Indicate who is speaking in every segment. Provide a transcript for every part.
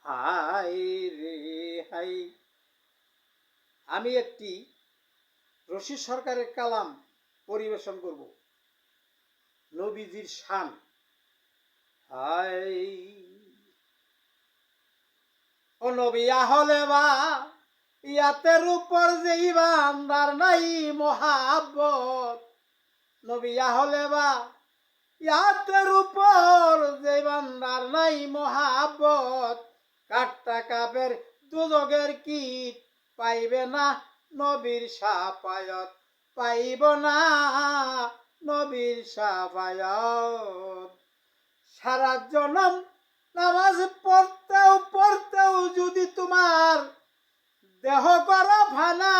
Speaker 1: High রে high. আমি একটি রশিদ সরকারের কালাম পরিবেশন করব, নবীজির শান। হাই ও নবী আহলে বা ইয়াতের উপর যে ইমানদার নাই মোহাব্বত, নবী আহলে বা ইয়াতের উপর যে ইমানদার নাই মোহাব্বত, কাট্টা কাপের দুজগের কীট পাইবে না নবীর শাফায়াত, পাইব না নবীর শাফায়াত। সারা জনম নামাজ পড়তেও পড়তেও যদি তোমার দেহ করো ফানা,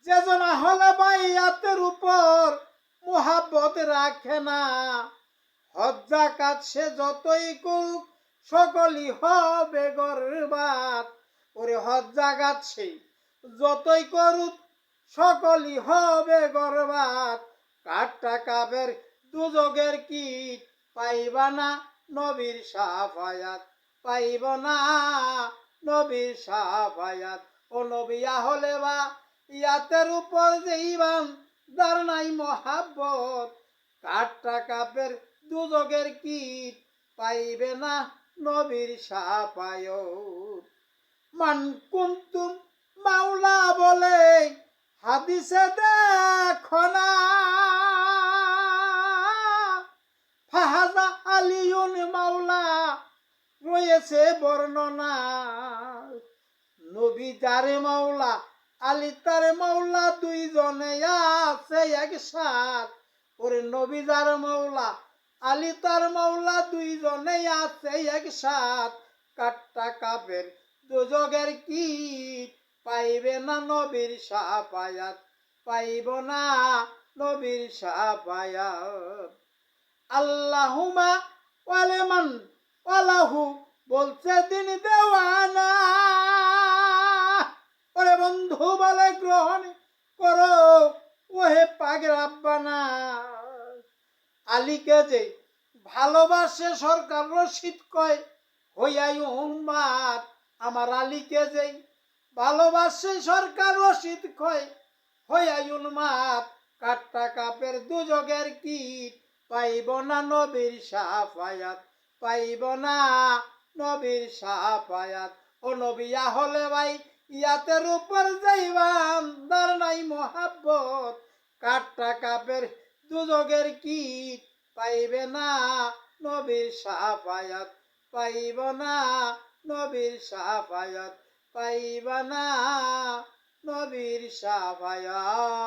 Speaker 1: যেজন হলে বাইয়াতের উপর মোহাব্বত রাখে না, হজ যাকাত সে যতই করুক সকলই হবে গর্বাত। ওরে হজ যাকাত সে যতই করুক সকলই হবে গর্বাত। কাট্টা কাবের দুজগের কীট পাইবা না নবীর শাফায়াত, পাইব না নবীর শাফায়াত। ও নবী আহলে বা ইয়াতের উপর যে ইমানদার নাই মোহাব্বত, কাট্টা কাপের দুজগের কীট পাইবে না নবীর শাফায়াত। মান কুনতুম মাওলা বলে হাদিসে দেখো না, ফাহাজা আলিউন মাওলা রয়েছে বর্ণনা। নবী যারে মাওলা আলী তারে মাওলা, দুইজনে আছে একসাথ। ওরে নবী যার মাওলা আলী তার মাওলা, দুইজনে আছে একসাথ। কাট্টা কাপের দুজগের কীট পাইবে না নবীর শাফায়াত, পাইব না নবীর শাফায়াত। আল্লাহুমা ওয়ালেমান ওয়ালাহু বলছে দিন দেওয়ানা। ওরে বন্ধু বলে গ্রহণ করো ওহে পাগের আব্বানা। আলীকে যে ভালোবাসে সরকার রশিদ কয় হইয়াই উম্মাদ, আমার আলীকে যে ভালোবাসে সরকার রশিদ কয় হইয়াই উম্মাদ। কাট্টা কাপের দুজগের কীট পাইব না নবীর শাফায়াত, পাইব না নবীর শাফায়াত। ও নবী আহলে ভাই ইয়াতের উপর যাইবান্দার নাই মোহাব্বত, কাট্টা কাপের দুজগের কীট পাইবে না নবীর শাফায়াত, পাইব না নবীর শাফায়াত, পাইব না নবীর শাফায়াত।